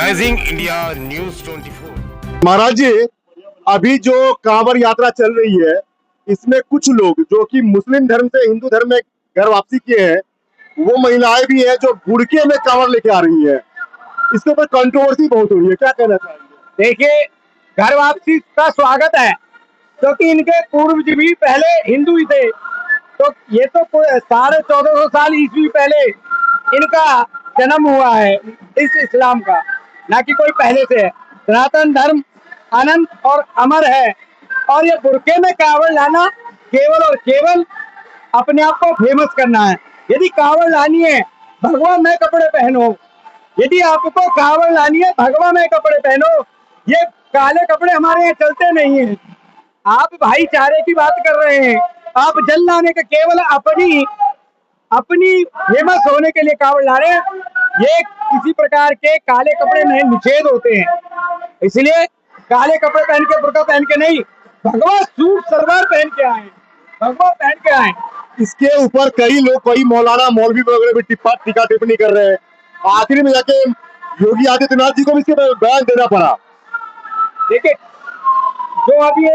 Rising India news 24। महाराज जी, अभी जो कांवड़ यात्रा चल रही है, इसमें कुछ लोग जो कि मुस्लिम धर्म से हिंदू धर्म में घर वापसी किए हैं, वो महिलाएं भी है जो बुड़के में कांवड़ लेके आ रही है। इसके ऊपर कंट्रोवर्सी बहुत हो रही है, क्या कहना चाहेंगे? देखिए, घर वापसी का स्वागत है क्योंकि इनके पूर्वज भी पहले हिंदू ही थे। तो ये तो 1450 साल ईस्वी पहले इनका जन्म हुआ है इस इस्लाम का, ना कि कोई पहले से है। सनातन धर्म अनंत और अमर है और ये बुरके में कांवड़ लाना केवल और केवल अपने आप को फेमस करना है। यदि कांवड़ लानी है भगवा में कपड़े पहनो, यदि आपको कांवड़ लानी है भगवा में कपड़े पहनो। ये काले कपड़े हमारे यहाँ चलते नहीं हैं। आप भाईचारे की बात कर रहे हैं, आप जल लाने का केवल अपनी फेमस होने के लिए कांवड़ ला रहे हैं। ये किसी प्रकार के काले कपड़े में निषेध होते हैं, इसलिए काले कपड़े पहन के बुर्का पहन के नहीं, भगवा सूट सलवार पहन के आए, भगवा पहन के आए। इसके ऊपर कई लोग, कई मौलाना मौलवी वगैरह भी टीका टिप्पणी कर रहे हैं। आखिर में जाके योगी आदित्यनाथ जी को भी इसके बयान देना पड़ा। देखिए, जो अभी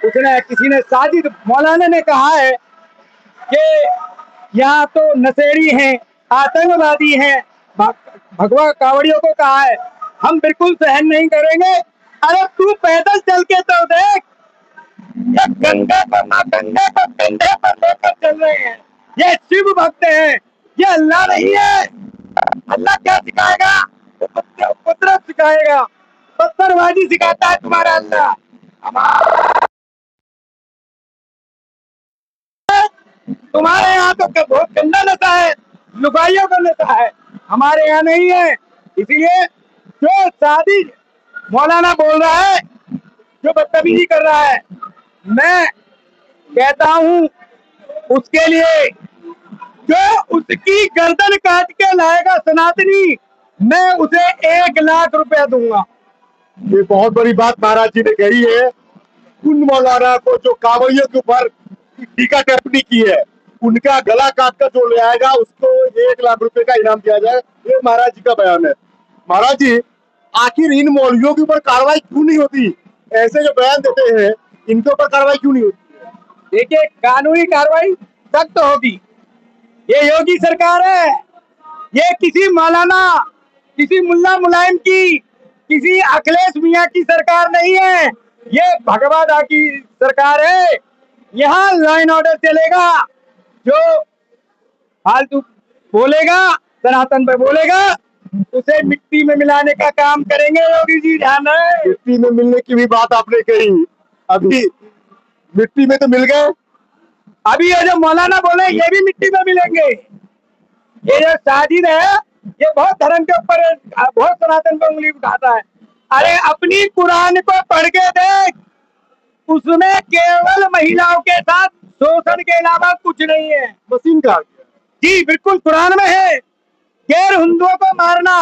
किसी ने साजिद मौलाना ने कहा है कि यहाँ तो नशेड़ी हैं, आतंकवादी हैं, भगवा कांवड़ियों को कहा है, हम बिल्कुल सहन नहीं करेंगे। अरे तू पैदल चल के तो देख, ये गंगा को कंधे पर लेकर चल रहे हैं। ये शिव भक्त हैं, ये अल्लाह नहीं है। अल्लाह क्या सिखाएगा? कुदरत सिखाएगा, पत्थरबाजी सिखाता है तुम्हारा अल्लाह। तुम्हारे यहाँ तो बहुत गंदा नशा है, लुगाइयों का नशा है, हमारे यहाँ नहीं है। इसीलिए जो शादी मौलाना बोल रहा है, जो बदतमीजी कर रहा है, मैं कहता हूँ उसके लिए जो उसकी गर्दन काट के लाएगा सनातनी, मैं उसे 1 लाख रुपया दूंगा। ये बहुत बड़ी बात महाराज जी ने कही है। उन मौलाना को जो कांवड़ियों के ऊपर टीका टिप्पणी की है, उनका गला काट कर जो ले आएगा उसको 1 लाख रुपए का इनाम दिया जाए, ये महाराज जी का बयान है। महाराज जी, आखिर इन मौलवियों के ऊपर कार्रवाई क्यों नहीं होती? ऐसे जो बयान देते हैं, इनके ऊपर कार्रवाई क्यों नहीं होती? देखिए, कानूनी कार्रवाई सख्त होगी। ये योगी सरकार है, ये किसी मौलाना, किसी मुल्ला मुलायम की, किसी अखिलेश मियाँ की सरकार नहीं है। ये भगवादा की सरकार है। यहाँ लॉ एंड ऑर्डर चलेगा। जो फालतू बोलेगा, सनातन पे बोलेगा, उसे मिट्टी में मिलाने का काम करेंगे योगी जी, ध्यान है। मिट्टी में मिलने की भी बात आपने कही, अभी मिट्टी में तो मिल गए। अभी ये जो मौलाना बोले ये भी मिट्टी में मिलेंगे। ये जो साजिद है, ये बहुत धर्म के ऊपर, बहुत सनातन पर उंगली उठाता है। अरे अपनी कुरान को पढ़ के देख, उसमें केवल महिलाओं के साथ शोषण के अलावा कुछ नहीं है। मशीन का जी बिल्कुल, कुरान में है। गैर हिंदुओं को मारना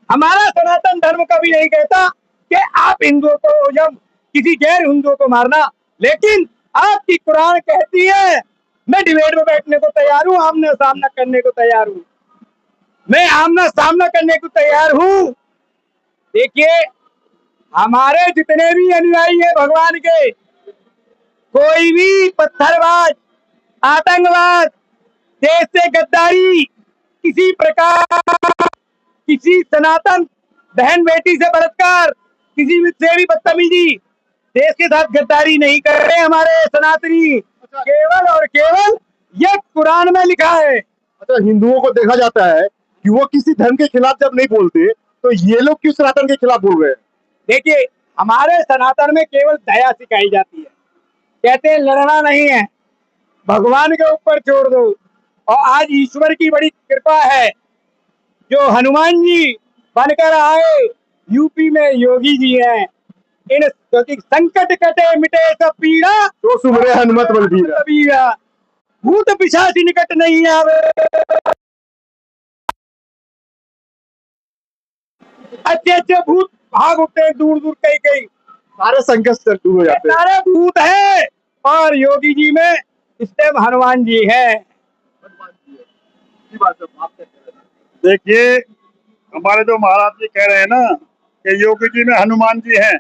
हमारा सनातन धर्म कभी नहीं कहता कि आप हिंदुओं को जब किसी गैर हिंदुओं को मारना, लेकिन आपकी कुरान कहती है। मैं डिबेट में बैठने को तैयार हूँ, आमना सामना करने को तैयार हूँ, मैं आमना सामना करने को तैयार हूँ। देखिए, हमारे जितने भी अनुयायी है भगवान के, कोई भी पत्थरबाज, आतंकवाद, देश से गद्दारी, किसी प्रकार किसी सनातन बहन बेटी से बलात्कार, किसी से भी बदतमीजी, देश के साथ गद्दारी नहीं कर रहे हमारे सनातनी। केवल और केवल ये कुरान में लिखा है। अच्छा, हिंदुओं को देखा जाता है कि वो किसी धर्म के खिलाफ जब नहीं बोलते, तो ये लोग क्यों सनातन के खिलाफ बोल रहे हैं? देखिए, हमारे सनातन में केवल दया सिखाई जाती है। कहते हैं लड़ना नहीं है, भगवान के ऊपर छोड़ दो। और आज ईश्वर की बड़ी कृपा है, जो हनुमान जी बनकर आए, यूपी में योगी जी हैं। इन संकट कटे मिटे सब पीड़ा, तो सुमरे हनुमत बलबीरा। भूत पिशाच निकट नहीं आवे, अच्छे अच्छे भूत भाग उठते हैं दूर दूर, कई कई सारे संकट से दूर हो जाते हैं। सारे भूत है। और योगी जी में स्टेप हनुमान जी है। देखिए, हमारे जो महाराज जी कह रहे हैं ना कि योगी जी में हनुमान जी हैं,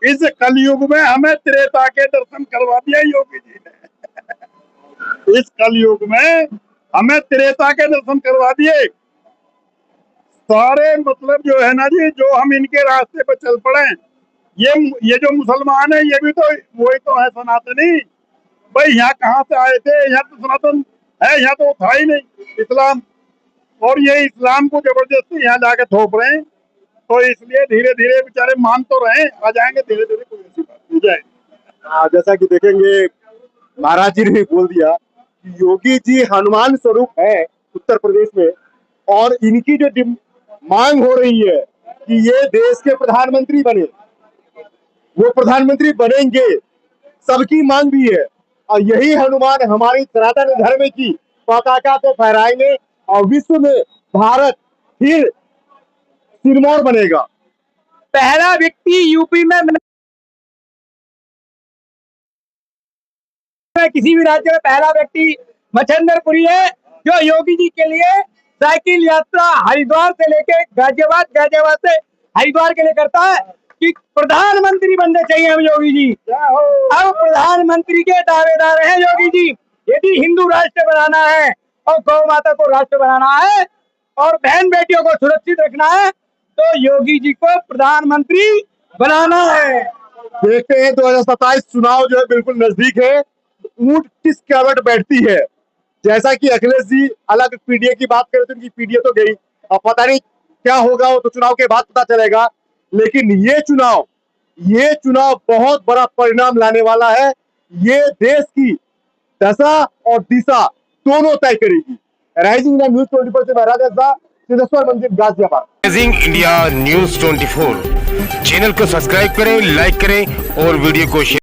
इस कलयुग में हमें त्रेता के दर्शन करवा दिया योगी जी ने। इस कलयुग में हमें त्रेता के दर्शन करवा दिए। सारे मतलब जो है ना जी, जो हम इनके रास्ते पर चल पड़े, ये जो मुसलमान है ये भी तो वही तो है सनातनी। भाई यहाँ कहाँ से आए थे? यहाँ तो सनातन है, यहाँ तो था ही नहीं इस्लाम, और ये इस्लाम को जबरदस्ती यहाँ जाके थोप रहे हैं। तो इसलिए धीरे धीरे बेचारे मान तो रहे, आ जाएंगे धीरे धीरे, कोई ऐसी बात नहीं जाए। जैसा कि देखेंगे महाराज जी ने भी बोल दिया कि योगी जी हनुमान स्वरूप है उत्तर प्रदेश में, और इनकी जो मांग हो रही है कि ये देश के प्रधानमंत्री बने, वो प्रधानमंत्री बनेंगे, सबकी मांग भी है। और यही हनुमान हमारी सनातन धर्म की पताका को फहराएंगे और विश्व में भारत फिर सिरमौर बनेगा। पहला व्यक्ति यूपी में किसी भी राज्य में पहला व्यक्ति मच्छंदरपुरी है जो योगी जी के लिए साइकिल यात्रा हरिद्वार से लेके गाजियाबाद, गाजियाबाद से हरिद्वार के लिए करता है कि प्रधानमंत्री बनने चाहिए हम योगी जी। अब प्रधानमंत्री के दावेदार हैं योगी जी। यदि हिंदू राष्ट्र बनाना है और गौ माता को राष्ट्र बनाना है और बहन बेटियों को सुरक्षित रखना है तो योगी जी को प्रधानमंत्री बनाना है। देखते हैं 2027 चुनाव जो है बिल्कुल नजदीक है, ऊंट किस कैबट बैठती है। जैसा कि अखिलेश जी अलग पीडीए की बात करें तो उनकी पीडीए तो गई, अब पता नहीं क्या होगा, वो तो चुनाव के बाद पता चलेगा। लेकिन ये चुनाव बहुत बड़ा परिणाम लाने वाला है। ये देश की दशा और दिशा दोनों तय करेगी। राइजिंग न्यूज़ 24 से महाराज सिद्धेश्वर मंदिर Ghaziabad. Rising India news 24 channel को सब्सक्राइब करें, लाइक करें और वीडियो को शेयर